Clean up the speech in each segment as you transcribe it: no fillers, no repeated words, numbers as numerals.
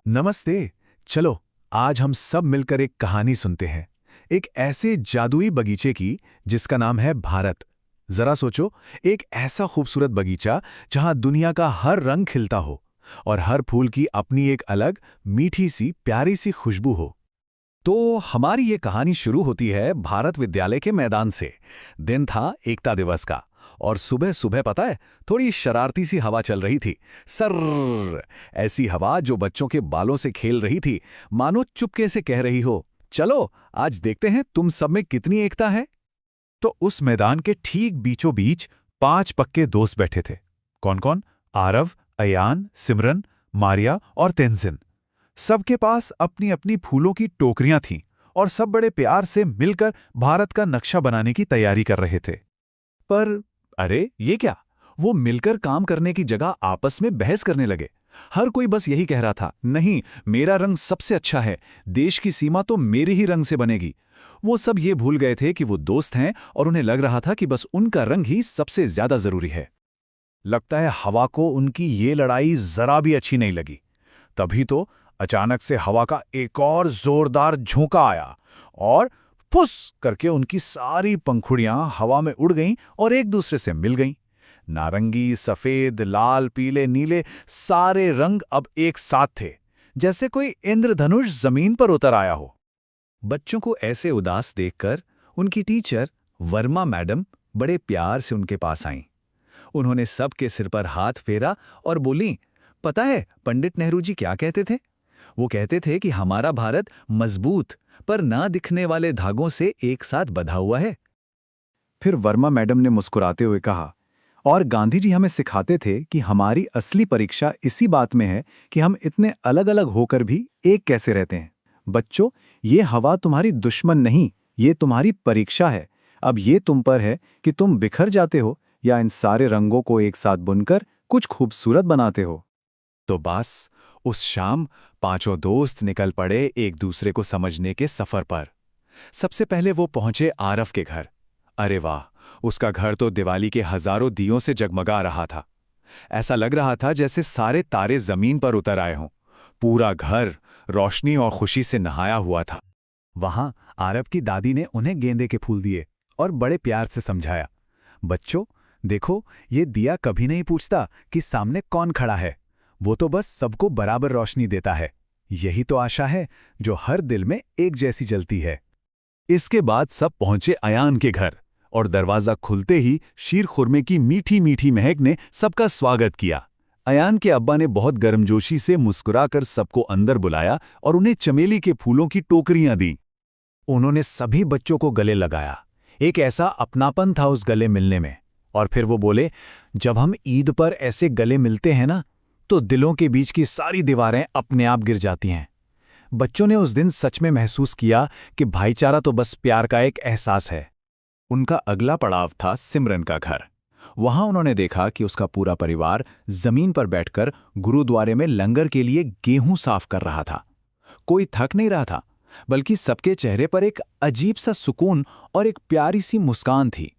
नमस्ते। चलो आज हम सब मिलकर एक कहानी सुनते हैं, एक ऐसे जादुई बगीचे की जिसका नाम है भारत। जरा सोचो, एक ऐसा खूबसूरत बगीचा जहां दुनिया का हर रंग खिलता हो और हर फूल की अपनी एक अलग मीठी सी प्यारी सी खुशबू हो। तो हमारी ये कहानी शुरू होती है भारत विद्यालय के मैदान से। दिन था एकता दिवस का और सुबह सुबह पता है, थोड़ी शरारती सी हवा चल रही थी। सर्र ऐसी हवा जो बच्चों के बालों से खेल रही थी, मानो चुपके से कह रही हो, चलो आज देखते हैं तुम सब में कितनी एकता है। तो उस मैदान के ठीक बीचों बीच 5 पक्के दोस्त बैठे थे। कौन कौन? आरव, अयान, सिमरन, मारिया और तेंजिन। सबके पास अपनी अपनी फूलों की टोकरियां थीं और सब बड़े प्यार से मिलकर भारत का नक्शा बनाने की तैयारी कर रहे थे। पर अरे ये क्या, वो मिलकर काम करने की जगह आपस में बहस करने लगे। हर कोई बस यही कह रहा था, नहीं मेरा रंग सबसे अच्छा है, देश की सीमा तो मेरे ही रंग से बनेगी। वो सब ये भूल गए थे कि वो दोस्त हैं और उन्हें लग रहा था कि बस उनका रंग ही सबसे ज्यादा जरूरी है। लगता है हवा को उनकी ये लड़ाई जरा भी अच्छी नहीं लगी। तभी तो अचानक से हवा का एक और जोरदार झोंका आया और फुस करके उनकी सारी पंखुड़ियां हवा में उड़ गईं और एक दूसरे से मिल गईं। नारंगी, सफेद, लाल, पीले, नीले सारे रंग अब एक साथ थे, जैसे कोई इंद्रधनुष जमीन पर उतर आया हो। बच्चों को ऐसे उदास देखकर उनकी टीचर वर्मा मैडम बड़े प्यार से उनके पास आईं। उन्होंने सबके सिर पर हाथ फेरा और बोलीं, पता है पंडित नेहरू जी क्या कहते थे? वो कहते थे कि हमारा भारत मजबूत पर ना दिखने वाले धागों से एक साथ बंधा हुआ है। फिर वर्मा मैडम ने मुस्कुराते हुए कहा, और गांधी जी हमें सिखाते थे कि हमारी असली परीक्षा इसी बात में है कि हम इतने अलग अलग होकर भी एक कैसे रहते हैं। बच्चों, ये हवा तुम्हारी दुश्मन नहीं, ये तुम्हारी परीक्षा है। अब ये तुम पर है कि तुम बिखर जाते हो या इन सारे रंगों को एक साथ बुनकर कुछ खूबसूरत बनाते हो। तो बस उस शाम पांचों दोस्त निकल पड़े एक दूसरे को समझने के सफर पर। सबसे पहले वो पहुंचे आरव के घर। अरे वाह, उसका घर तो दिवाली के हजारों दियों से जगमगा रहा था। ऐसा लग रहा था जैसे सारे तारे जमीन पर उतर आए हों। पूरा घर रोशनी और खुशी से नहाया हुआ था। वहां आरव की दादी ने उन्हें गेंदे के फूल दिए और बड़े प्यार से समझाया, बच्चों देखो, ये दिया कभी नहीं पूछता कि सामने कौन खड़ा है, वो तो बस सबको बराबर रोशनी देता है। यही तो आशा है जो हर दिल में एक जैसी जलती है। इसके बाद सब पहुंचे अयान के घर और दरवाजा खुलते ही शीर खुरमे की मीठी मीठी महक ने सबका स्वागत किया। अयान के अब्बा ने बहुत गर्मजोशी से मुस्कुराकर सबको अंदर बुलाया और उन्हें चमेली के फूलों की टोकरियां दी। उन्होंने सभी बच्चों को गले लगाया। एक ऐसा अपनापन था उस गले मिलने में। और फिर वो बोले, जब हम ईद पर ऐसे गले मिलते हैं ना, तो दिलों के बीच की सारी दीवारें अपने आप गिर जाती हैं। बच्चों ने उस दिन सच में महसूस किया कि भाईचारा तो बस प्यार का एक एहसास है। उनका अगला पड़ाव था सिमरन का घर। वहां उन्होंने देखा कि उसका पूरा परिवार जमीन पर बैठकर गुरुद्वारे में लंगर के लिए गेहूं साफ कर रहा था। कोई थक नहीं रहा था, बल्कि सबके चेहरे पर एक अजीब सा सुकून और एक प्यारी सी मुस्कान थी।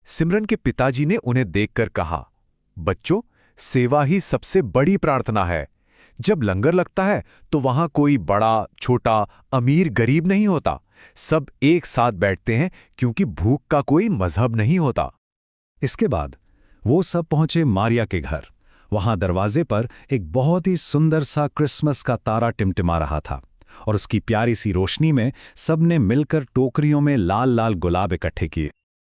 सिमरन के पिताजी ने उन्हें देखकर कहा, बच्चों, सेवा ही सबसे बड़ी प्रार्थना है। जब लंगर लगता है तो वहां कोई बड़ा, छोटा, अमीर, गरीब नहीं होता। सब एक साथ बैठते हैं क्योंकि भूख का कोई मजहब नहीं होता। इसके बाद वो सब पहुंचे मारिया के घर। वहां दरवाजे पर एक बहुत ही सुंदर सा क्रिसमस का तारा टिमटिमा रहा था और उसकी प्यारी सी रोशनी में सबने मिलकर टोकरियों में लाल लाल गुलाब इकट्ठे किए।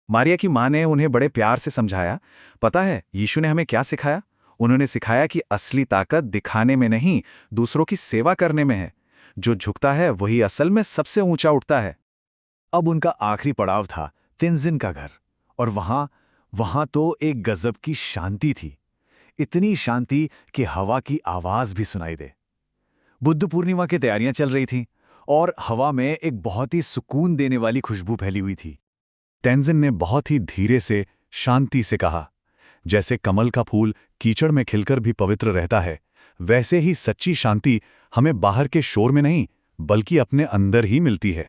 मारिया की मां ने उन्हें बड़े प्यार से समझाया, पता है यीशु ने हमें क्या सिखाया? उन्होंने सिखाया कि असली ताकत दिखाने में नहीं, दूसरों की सेवा करने में है। जो झुकता है वही असल में सबसे ऊंचा उठता है। अब उनका आखिरी पड़ाव था तेंजिन का घर। और वहां तो एक गजब की शांति थी। इतनी शांति कि हवा की आवाज भी सुनाई दे। बुद्ध पूर्णिमा की तैयारियां चल रही थीं और हवा में एक बहुत ही सुकून देने वाली खुशबू फैली हुई थी। तेंजिन ने बहुत ही धीरे से, शांति से कहा, जैसे कमल का फूल कीचड़ में खिलकर भी पवित्र रहता है, वैसे ही सच्ची शांति हमें बाहर के शोर में नहीं, बल्कि अपने अंदर ही मिलती है।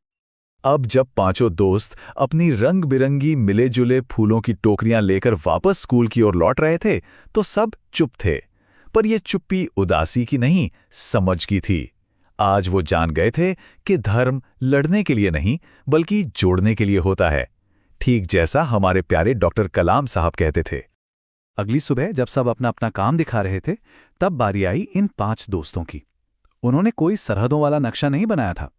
अब जब पांचों दोस्त अपनी रंग बिरंगी मिले जुले फूलों की टोकरियां लेकर वापस स्कूल की ओर लौट रहे थे, तो सब चुप थे। पर यह चुप्पी उदासी की नहीं, समझ की थी। आज वो जान गए थे कि धर्म लड़ने के लिए नहीं, बल्कि जोड़ने के लिए होता है, ठीक जैसा हमारे प्यारे डॉक्टर कलाम साहब कहते थे। अगली सुबह जब सब अपना अपना काम दिखा रहे थे, तब बारी आई इन 5 दोस्तों की। उन्होंने कोई सरहदों वाला नक्शा नहीं बनाया था।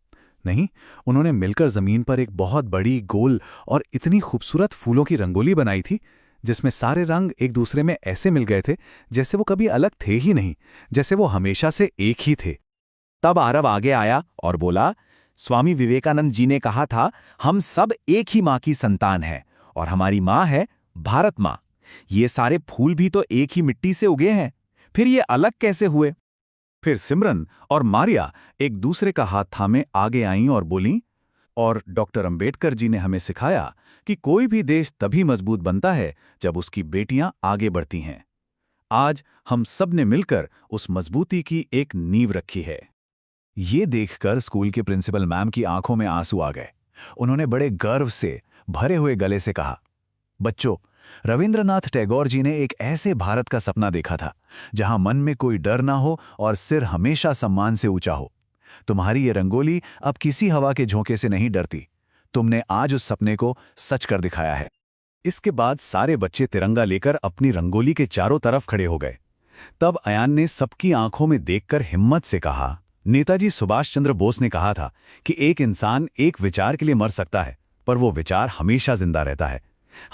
नहीं, उन्होंने मिलकर जमीन पर एक बहुत बड़ी, गोल और इतनी खूबसूरत फूलों की रंगोली बनाई थी, जिसमें सारे रंग एक दूसरे में ऐसे मिल गए थे जैसे वो कभी अलग थे ही नहीं, जैसे वो हमेशा से एक ही थे। तब आरव आगे आया और बोला, स्वामी विवेकानंद जी ने कहा था, हम सब एक ही माँ की संतान हैं और हमारी माँ है भारत माँ। ये सारे फूल भी तो एक ही मिट्टी से उगे हैं, फिर ये अलग कैसे हुए? फिर सिमरन और मारिया एक दूसरे का हाथ थामे आगे आईं और बोलीं, और डॉक्टर अंबेडकर जी ने हमें सिखाया कि कोई भी देश तभी मजबूत बनता है जब उसकी बेटियां आगे बढ़ती हैं। आज हम सब ने मिलकर उस मजबूती की एक नींव रखी है। ये देखकर स्कूल के प्रिंसिपल मैम की आंखों में आंसू आ गए। उन्होंने बड़े गर्व से भरे हुए गले से कहा, बच्चों, रविंद्रनाथ टैगोर जी ने एक ऐसे भारत का सपना देखा था जहां मन में कोई डर ना हो और सिर हमेशा सम्मान से ऊंचा हो। तुम्हारी ये रंगोली अब किसी हवा के झोंके से नहीं डरती। तुमने आज उस सपने को सच कर दिखाया है। इसके बाद सारे बच्चे तिरंगा लेकर अपनी रंगोली के चारों तरफ खड़े हो गए। तब अयान ने सबकी आंखों में देखकर हिम्मत से कहा, नेताजी सुभाष चंद्र बोस ने कहा था कि एक इंसान एक विचार के लिए मर सकता है, पर वो विचार हमेशा जिंदा रहता है।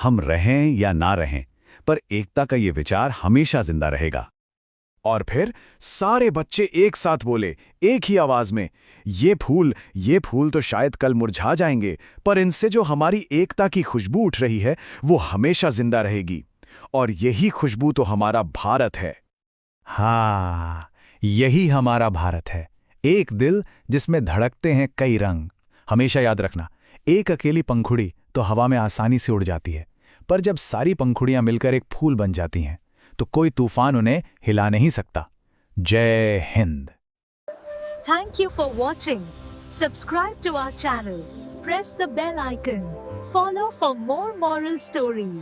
हम रहें या ना रहें, पर एकता का ये विचार हमेशा जिंदा रहेगा। और फिर सारे बच्चे एक साथ बोले, एक ही आवाज में, ये फूल तो शायद कल मुरझा जाएंगे, पर इनसे जो हमारी एकता की खुशबू उठ रही है वो हमेशा जिंदा रहेगी। और यही खुशबू तो हमारा भारत है। हाँ, यही हमारा भारत है। एक दिल जिसमें धड़कते हैं कई रंग। हमेशा याद रखना, एक अकेली पंखुड़ी तो हवा में आसानी से उड़ जाती है, पर जब सारी पंखुड़ियां मिलकर एक फूल बन जाती हैं तो कोई तूफान उन्हें हिला नहीं सकता। जय Hind. Thank you for watching. Subscribe to our channel. Press the bell icon. Follow for more moral stories.